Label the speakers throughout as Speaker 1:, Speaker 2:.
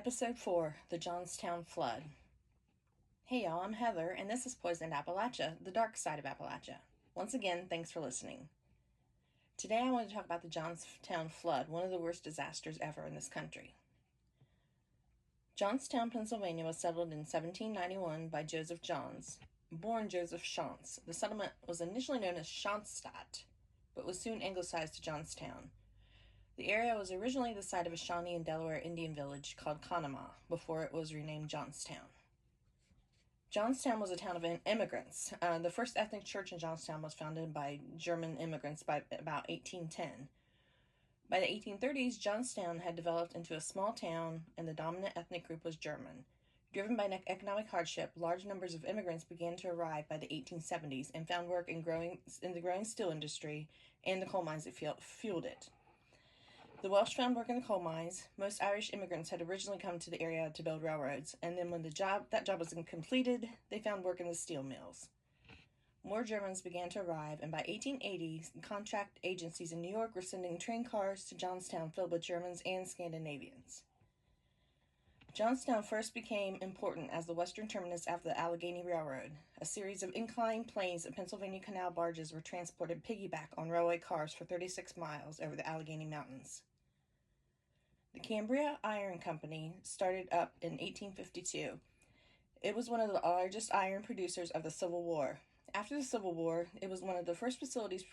Speaker 1: Episode 4, The Johnstown Flood. Hey y'all, I'm Heather, and this is Poisoned Appalachia, the dark side of Appalachia. Once again, thanks for listening. Today I want to talk about the Johnstown Flood, one of the worst disasters ever in this country. Johnstown, Pennsylvania was settled in 1791 by Joseph Johns, born Joseph Shantz. The settlement was initially known as Shantstadt, but was soon anglicized to Johnstown. The area was originally the site of a Shawnee and Delaware Indian village called Conemaugh before it was renamed Johnstown. Johnstown was a town of immigrants. The first ethnic church in Johnstown was founded by German immigrants by about 1810. By the 1830s, Johnstown had developed into a small town, and the dominant ethnic group was German. Driven by economic hardship, large numbers of immigrants began to arrive by the 1870s and found work in the growing steel industry and the coal mines that fueled it. The Welsh found work in the coal mines. Most Irish immigrants had originally come to the area to build railroads, and then when that job was completed, they found work in the steel mills. More Germans began to arrive, and by 1880, contract agencies in New York were sending train cars to Johnstown filled with Germans and Scandinavians. Johnstown first became important as the western terminus of the Allegheny Railroad. A series of inclined planes of Pennsylvania Canal barges were transported piggyback on railway cars for 36 miles over the Allegheny Mountains. The Cambria Iron Company started up in 1852. It was one of the largest iron producers of the Civil War. After the Civil War, it was one of the first facilities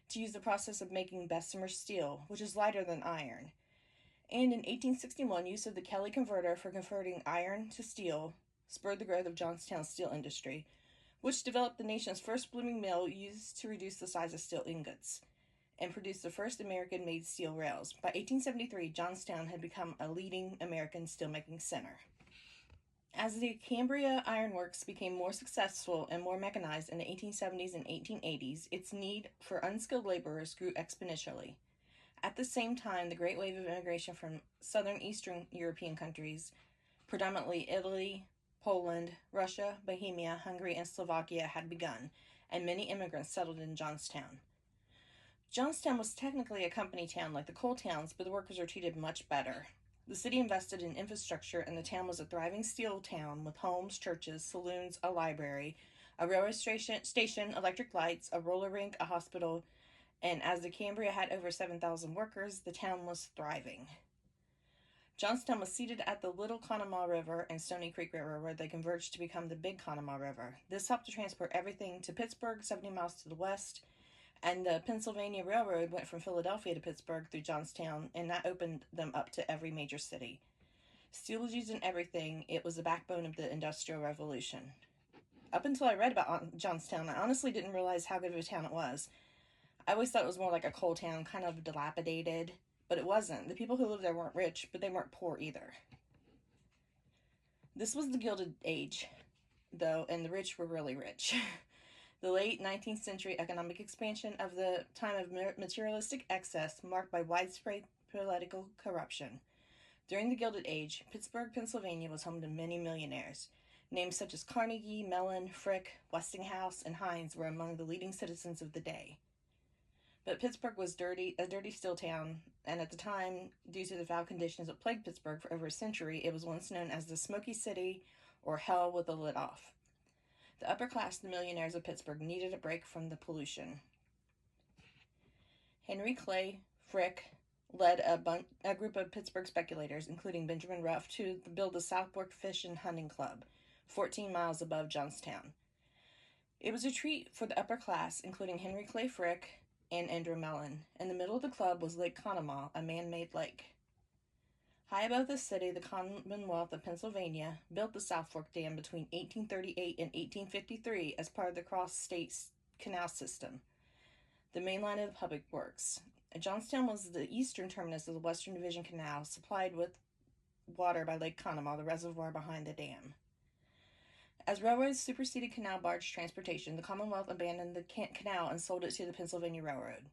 Speaker 1: to use the process of making Bessemer steel, which is lighter than iron. And in 1861, use of the Kelly converter for converting iron to steel spurred the growth of Johnstown's steel industry, which developed the nation's first blooming mill used to reduce the size of steel ingots and produced the first American-made steel rails. By 1873, Johnstown had become a leading American steelmaking center. As the Cambria Iron Works became more successful and more mechanized in the 1870s and 1880s, its need for unskilled laborers grew exponentially. At the same time, the great wave of immigration from southern Eastern European countries, predominantly Italy, Poland, Russia, Bohemia, Hungary, and Slovakia, had begun, and many immigrants settled in Johnstown. Johnstown was technically a company town like the coal towns, but the workers were treated much better. The city invested in infrastructure, and the town was a thriving steel town with homes, churches, saloons, a library, a railway station, electric lights, a roller rink, a hospital, and as the Cambria had over 7,000 workers, the town was thriving. Johnstown was seated at the Little Conemaugh River and Stony Creek River, where they converged to become the Big Conemaugh River. This helped to transport everything to Pittsburgh, 70 miles to the west, and the Pennsylvania Railroad went from Philadelphia to Pittsburgh through Johnstown, and that opened them up to every major city. Steel was used in everything. It was the backbone of the Industrial Revolution. Up until I read about Johnstown, I honestly didn't realize how good of a town it was. I always thought it was more like a coal town, kind of dilapidated, but it wasn't. The people who lived there weren't rich, but they weren't poor either. This was the Gilded Age, though, and the rich were really rich. The late 19th century economic expansion of the time of materialistic excess marked by widespread political corruption. During the Gilded Age, Pittsburgh, Pennsylvania was home to many millionaires. Names such as Carnegie, Mellon, Frick, Westinghouse, and Heinz were among the leading citizens of the day. But Pittsburgh was a dirty steel town, and at the time, due to the foul conditions that plagued Pittsburgh for over a century, it was once known as the Smoky City, or Hell with the Lid Off. The upper class, the millionaires of Pittsburgh, needed a break from the pollution. Henry Clay Frick led a group of Pittsburgh speculators, including Benjamin Ruff, to build the South Fork Fish and Hunting Club, 14 miles above Johnstown. It was a treat for the upper class, including Henry Clay Frick and Andrew Mellon. In the middle of the club was Lake Conemaugh, a man-made lake. High above the city, the Commonwealth of Pennsylvania built the South Fork Dam between 1838 and 1853 as part of the cross-state canal system, the main line of the public works. Johnstown was the eastern terminus of the Western Division Canal, supplied with water by Lake Conemaugh, the reservoir behind the dam. As railroads superseded canal barge transportation, the Commonwealth abandoned the canal and sold it to the Pennsylvania Railroad.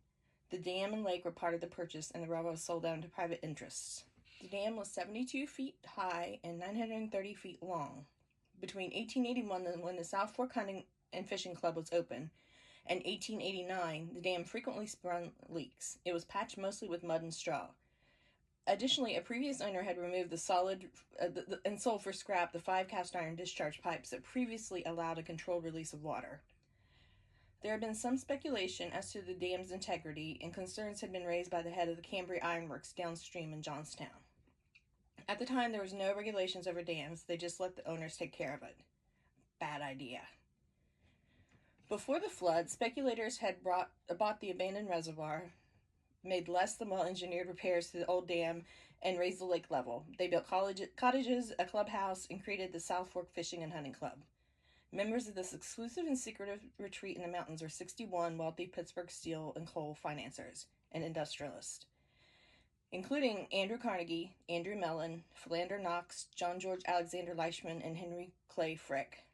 Speaker 1: The dam and lake were part of the purchase, and the railroad was sold down to private interests. The dam was 72 feet high and 930 feet long. Between 1881, when the South Fork Hunting and Fishing Club was open, and 1889, the dam frequently sprung leaks. It was patched mostly with mud and straw. Additionally, a previous owner had removed and sold for scrap the 5 cast iron discharge pipes that previously allowed a controlled release of water. There had been some speculation as to the dam's integrity, and concerns had been raised by the head of the Cambria Ironworks downstream in Johnstown. At the time, there was no regulations over dams. They just let the owners take care of it. Bad idea. Before the flood, speculators had bought the abandoned reservoir, made less than well-engineered repairs to the old dam, and raised the lake level. They built cottages, a clubhouse, and created the South Fork Fishing and Hunting Club. Members of this exclusive and secretive retreat in the mountains were 61 wealthy Pittsburgh steel and coal financiers and industrialists, including Andrew Carnegie, Andrew Mellon, Philander Knox, John George Alexander Leishman, and Henry Clay Frick.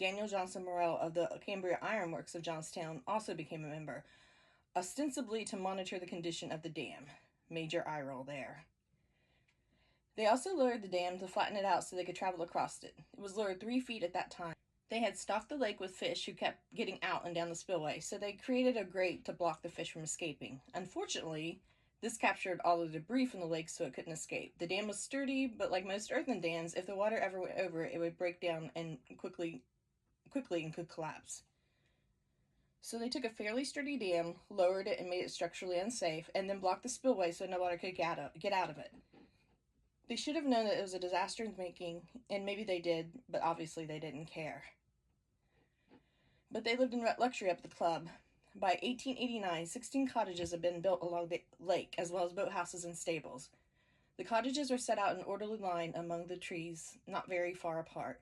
Speaker 1: Daniel Johnson Morrell of the Cambria Ironworks of Johnstown also became a member, ostensibly to monitor the condition of the dam. Major eye roll there. They also lowered the dam to flatten it out so they could travel across it. It was lowered 3 feet at that time. They had stocked the lake with fish who kept getting out and down the spillway, so they created a grate to block the fish from escaping. Unfortunately, this captured all the debris from the lake so it couldn't escape. The dam was sturdy, but like most earthen dams, if the water ever went over it, it would break down and quickly and could collapse. So they took a fairly sturdy dam, lowered it, and made it structurally unsafe, and then blocked the spillway so no water could get out of it. They should have known that it was a disaster in the making, and maybe they did, but obviously they didn't care. But they lived in luxury up at the club. By 1889, 16 cottages had been built along the lake, as well as boathouses and stables. The cottages were set out in orderly line among the trees, not very far apart,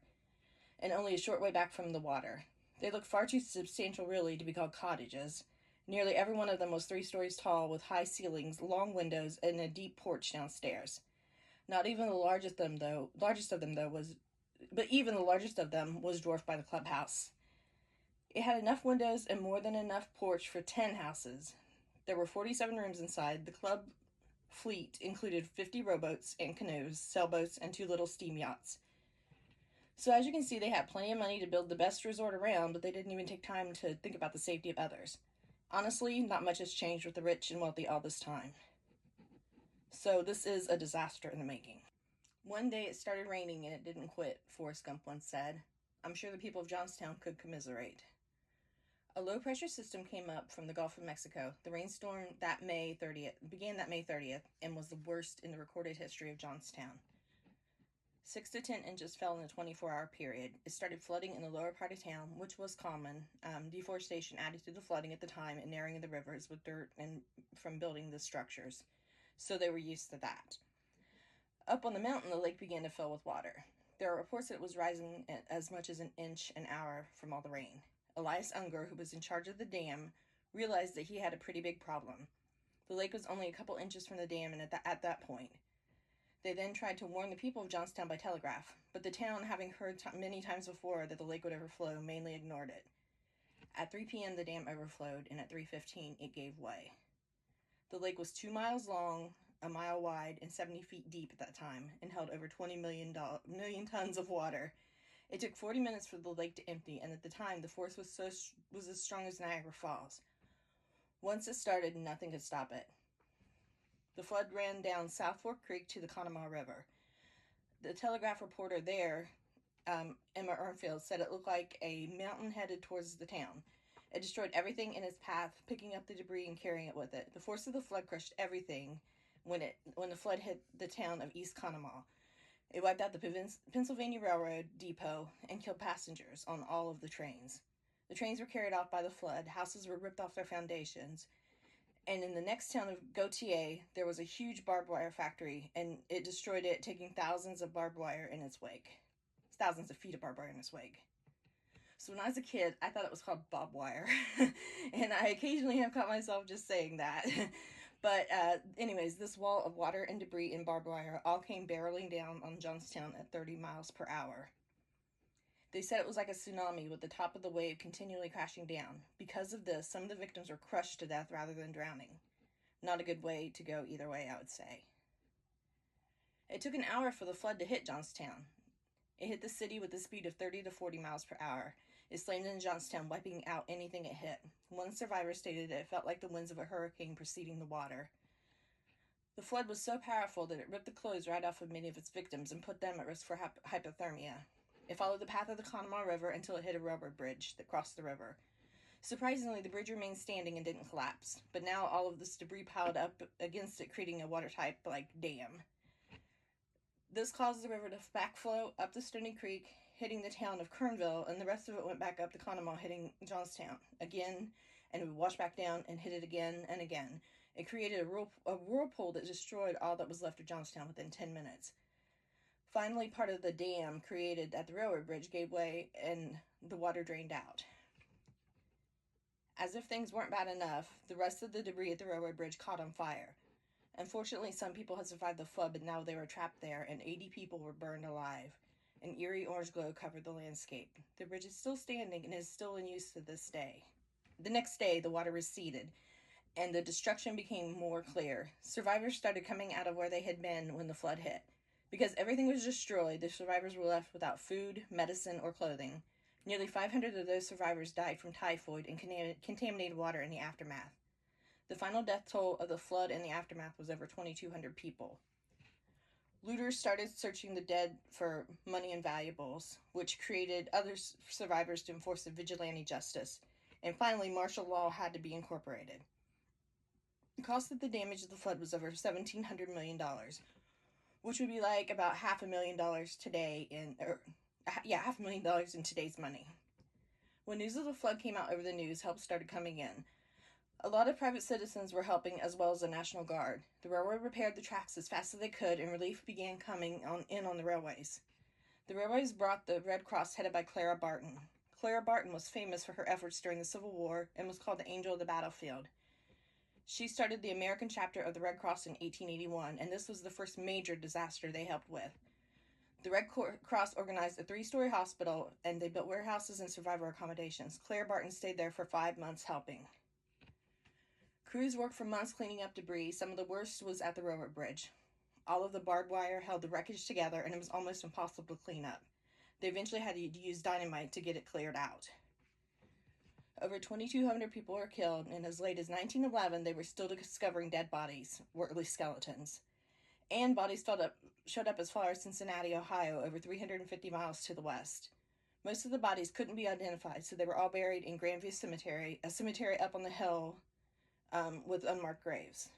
Speaker 1: and only a short way back from the water. They looked far too substantial, really, to be called cottages. Nearly every one of them was 3 stories tall, with high ceilings, long windows, and a deep porch downstairs. Not even the largest of them was dwarfed by the clubhouse. It had enough windows and more than enough porch for 10 houses. There were 47 rooms inside. The club fleet included 50 rowboats and canoes, sailboats, and 2 little steam yachts. So as you can see, they had plenty of money to build the best resort around, but they didn't even take time to think about the safety of others. Honestly, not much has changed with the rich and wealthy all this time. So this is a disaster in the making. One day it started raining and it didn't quit, Forrest Gump once said. I'm sure the people of Johnstown could commiserate. A low-pressure system came up from the Gulf of Mexico. The rainstorm began that May 30th and was the worst in the recorded history of Johnstown. 6 to 10 inches fell in a 24-hour period. It started flooding in the lower part of town, which was common. Deforestation added to the flooding at the time and narrowing of the rivers with dirt and from building the structures. So they were used to that. Up on the mountain, the lake began to fill with water. There are reports that it was rising as much as an inch an hour from all the rain. Elias Unger, who was in charge of the dam, realized that he had a pretty big problem. The lake was only a couple inches from the dam and at that point. They then tried to warn the people of Johnstown by telegraph, but the town, having heard many times before that the lake would overflow, mainly ignored it. At 3 p.m., the dam overflowed, and at 3:15, it gave way. The lake was 2 miles long, a mile wide, and 70 feet deep at that time, and held over 20 million tons of water. It took 40 minutes for the lake to empty, and at the time, the force was as strong as Niagara Falls. Once it started, nothing could stop it. The flood ran down South Fork Creek to the Conemaugh River. The telegraph reporter there, Emma Ernfield, said it looked like a mountain headed towards the town. It destroyed everything in its path, picking up the debris and carrying it with it. The force of the flood crushed everything when the flood hit the town of East Conemaugh. It wiped out the Pennsylvania Railroad depot and killed passengers on all of the trains. The trains were carried off by the flood, houses were ripped off their foundations, and in the next town of Gautier, there was a huge barbed wire factory, and it destroyed it, taking thousands of barbed wire in its wake. Thousands of feet of barbed wire in its wake. So when I was a kid, I thought it was called barbed wire, and I occasionally have caught myself just saying that. But anyways, this wall of water and debris and barbed wire all came barreling down on Johnstown at 30 miles per hour. They said it was like a tsunami with the top of the wave continually crashing down. Because of this, some of the victims were crushed to death rather than drowning. Not a good way to go either way, I would say. It took an hour for the flood to hit Johnstown. It hit the city with a speed of 30 to 40 miles per hour. It slammed into Johnstown, wiping out anything it hit. One survivor stated that it felt like the winds of a hurricane preceding the water. The flood was so powerful that it ripped the clothes right off of many of its victims and put them at risk for hypothermia. It followed the path of the Conemaugh River until it hit a railroad bridge that crossed the river. Surprisingly, the bridge remained standing and didn't collapse, but now all of this debris piled up against it, creating a watertight dam. This caused the river to backflow up the Stony Creek, hitting the town of Kernville, and the rest of it went back up the Conemaugh, hitting Johnstown again, and it would wash back down and hit it again and again. It created a whirlpool that destroyed all that was left of Johnstown within 10 minutes. Finally, part of the dam created at the railroad bridge gave way and the water drained out. As if things weren't bad enough, the rest of the debris at the railroad bridge caught on fire. Unfortunately, some people had survived the flood, but now they were trapped there, and 80 people were burned alive. An eerie orange glow covered the landscape. The bridge is still standing and is still in use to this day. The next day, the water receded, and the destruction became more clear. Survivors started coming out of where they had been when the flood hit. Because everything was destroyed, the survivors were left without food, medicine, or clothing. Nearly 500 of those survivors died from typhoid and contaminated water in the aftermath. The final death toll of the flood and the aftermath was over 2,200 people. Looters started searching the dead for money and valuables, which created other survivors to enforce the vigilante justice. And finally, martial law had to be incorporated. The cost of the damage of the flood was over $1,700 million, which would be like about $500,000 today $500,000 in today's money. When news of the flood came out over the news, help started coming in. A lot of private citizens were helping, as well as the National Guard. The railroad repaired the tracks as fast as they could, and relief began coming in on the railways. The railways brought the Red Cross, headed by Clara Barton. Clara Barton was famous for her efforts during the Civil War and was called the Angel of the Battlefield. She started the American chapter of the Red Cross in 1881, and this was the first major disaster they helped with. The Red Cross organized a 3-story hospital, and they built warehouses and survivor accommodations. Clara Barton stayed there for 5 months helping. Crews worked for months cleaning up debris. Some of the worst was at the railroad bridge. All of the barbed wire held the wreckage together, and it was almost impossible to clean up. They eventually had to use dynamite to get it cleared out. Over 2,200 people were killed, and as late as 1911, they were still discovering dead bodies, or at least skeletons. And bodies showed up as far as Cincinnati, Ohio, over 350 miles to the west. Most of the bodies couldn't be identified, so they were all buried in Grandview Cemetery, a cemetery up on the hill with unmarked graves.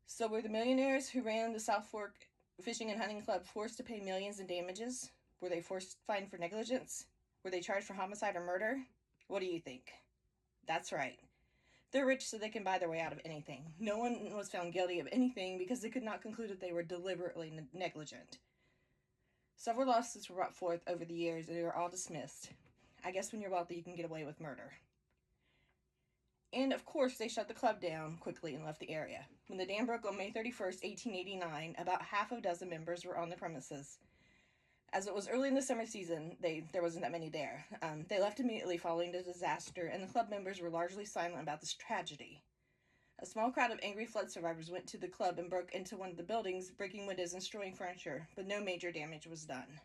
Speaker 1: So were the millionaires who ran the South Fork Fishing and Hunting Club forced to pay millions in damages? Were they fined for negligence? Were they charged for homicide or murder? What do you think? That's right. They're rich so they can buy their way out of anything. No one was found guilty of anything because they could not conclude that they were deliberately negligent. Several lawsuits were brought forth over the years, and they were all dismissed. I guess when you're wealthy, you can get away with murder. And of course, they shut the club down quickly and left the area. When the dam broke on May 31st, 1889, about half a dozen members were on the premises. As it was early in the summer season, there wasn't that many there. They left immediately following the disaster, and the club members were largely silent about this tragedy. A small crowd of angry flood survivors went to the club and broke into one of the buildings, breaking windows and destroying furniture, but no major damage was done.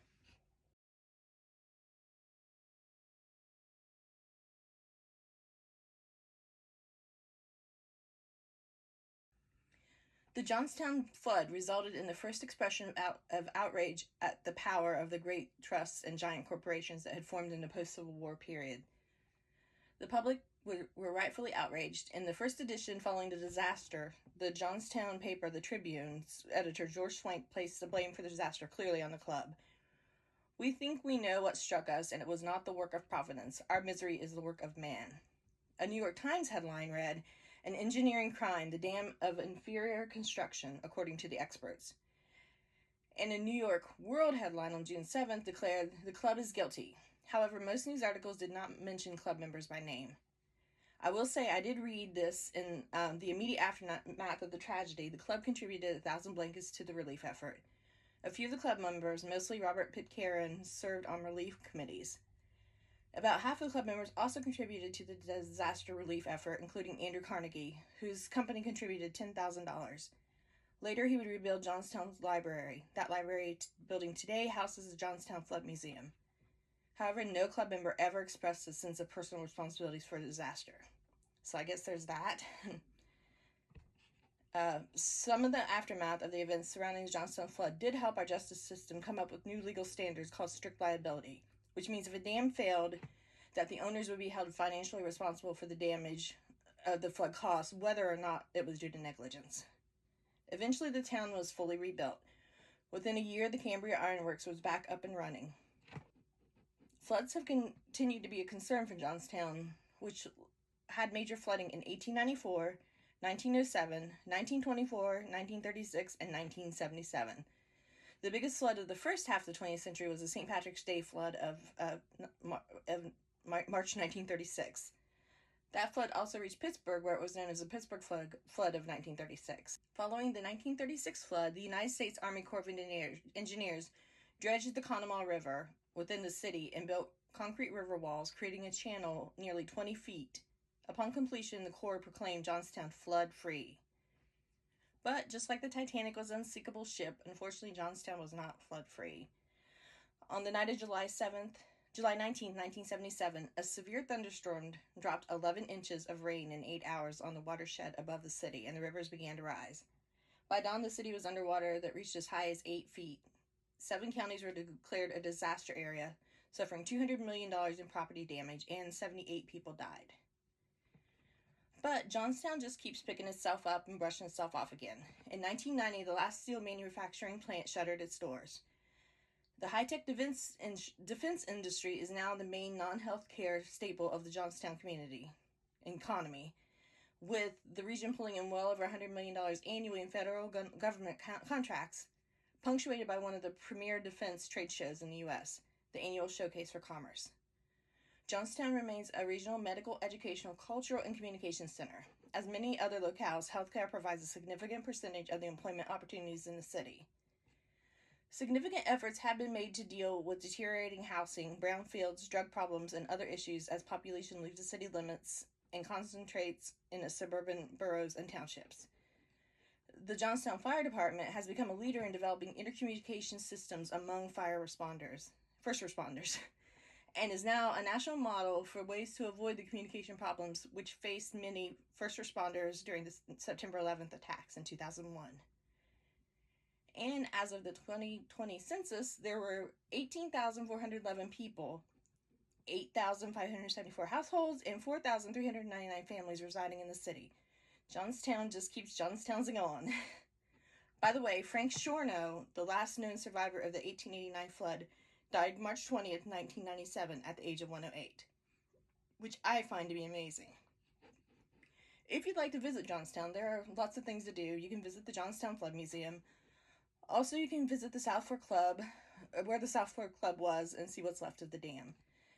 Speaker 1: The Johnstown flood resulted in the first expression of outrage at the power of the great trusts and giant corporations that had formed in the post-Civil War period. The public were rightfully outraged. In the first edition following the disaster, the Johnstown paper, the Tribune's editor, George Swank, placed the blame for the disaster clearly on the club. "We think we know what struck us, and it was not the work of Providence. Our misery is the work of man." A New York Times headline read, "An engineering crime, the dam of inferior construction, according to the experts." And a New York World headline on June 7th declared, "The club is guilty." However, most news articles did not mention club members by name. I will say I did read this in the immediate aftermath of the tragedy. The club contributed 1,000 blankets to the relief effort. A few of the club members, mostly Robert Pitcairn, served on relief committees. About half of the club members also contributed to the disaster relief effort, including Andrew Carnegie, whose company contributed $10,000. Later, he would rebuild Johnstown's library. That library building today houses the Johnstown Flood Museum. However, no club member ever expressed a sense of personal responsibilities for the disaster. So I guess there's that. Some of the aftermath of the events surrounding the Johnstown flood did help our justice system come up with new legal standards called strict liability, which means if a dam failed, that the owners would be held financially responsible for the damage the flood caused, whether or not it was due to negligence. Eventually, the town was fully rebuilt. Within a year, the Cambria Ironworks was back up and running. Floods have continued to be a concern for Johnstown, which had major flooding in 1894, 1907, 1924, 1936, and 1977. The biggest flood of the first half of the 20th century was the St. Patrick's Day flood of March 1936. That flood also reached Pittsburgh, where it was known as the Pittsburgh Flood of 1936. Following the 1936 flood, the United States Army Corps of Engineers dredged the Conemaugh River within the city and built concrete river walls, creating a channel nearly 20 feet. Upon completion, the Corps proclaimed Johnstown flood-free. But just like the Titanic was an unsinkable ship, unfortunately Johnstown was not flood-free. On the night of July 19, 1977, a severe thunderstorm dropped 11 inches of rain in 8 hours on the watershed above the city, and the rivers began to rise. By dawn, the city was underwater that reached as high as 8 feet. 7 counties were declared a disaster area, suffering $200 million in property damage, and 78 people died. But Johnstown just keeps picking itself up and brushing itself off again. In 1990, the last steel manufacturing plant shuttered its doors. The high-tech defense industry is now the main non-healthcare staple of the Johnstown economy, with the region pulling in well over $100 million annually in federal government contracts, punctuated by one of the premier defense trade shows in the U.S., the Annual Showcase for Commerce. Johnstown remains a regional medical, educational, cultural, and communications center. As many other locales, healthcare provides a significant percentage of the employment opportunities in the city. Significant efforts have been made to deal with deteriorating housing, brownfields, drug problems, and other issues as population leaves the city limits and concentrates in the suburban boroughs and townships. The Johnstown Fire Department has become a leader in developing intercommunication systems among first responders, and is now a national model for ways to avoid the communication problems which faced many first responders during the September 11th attacks in 2001. And as of the 2020 census, there were 18,411 people, 8,574 households, and 4,399 families residing in the city. Johnstown just keeps Johnstowning on. By the way, Frank Shorno, the last known survivor of the 1889 flood, died March 20th, 1997 at the age of 108, which I find to be amazing. If you'd like to visit Johnstown, there are lots of things to do. You can visit the Johnstown Flood Museum. Also, you can visit the South Fork Club, where the South Fork Club was, and see what's left of the dam.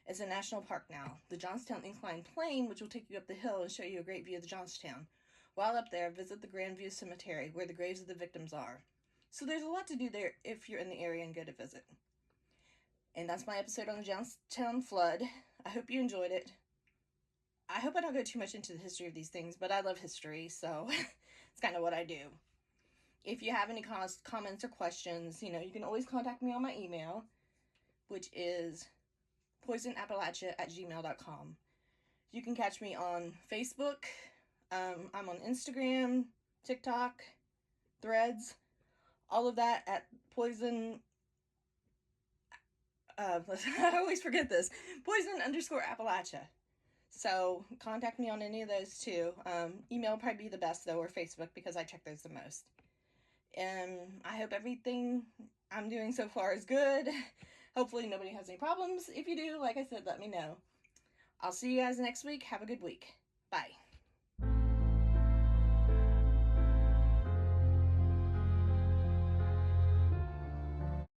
Speaker 1: It's a national park now. The Johnstown Inclined Plane, which will take you up the hill and show you a great view of the Johnstown. While up there, visit the Grandview Cemetery, where the graves of the victims are. So there's a lot to do there if you're in the area and go to visit. And that's my episode on the Johnstown flood. I hope you enjoyed it. I hope I don't go too much into the history of these things, but I love history, so it's kind of what I do. If you have any comments or questions, you can always contact me on my email, which is poisonappalachia@gmail.com. You can catch me on Facebook. I'm on Instagram, TikTok, Threads, all of that at Poison. I always forget this. Poison_Appalachia. So contact me on any of those too. Email would probably be the best though, or Facebook, because I check those the most. And I hope everything I'm doing so far is good. Hopefully nobody has any problems. If you do, like I said, let me know. I'll see you guys next week. Have a good week. Bye.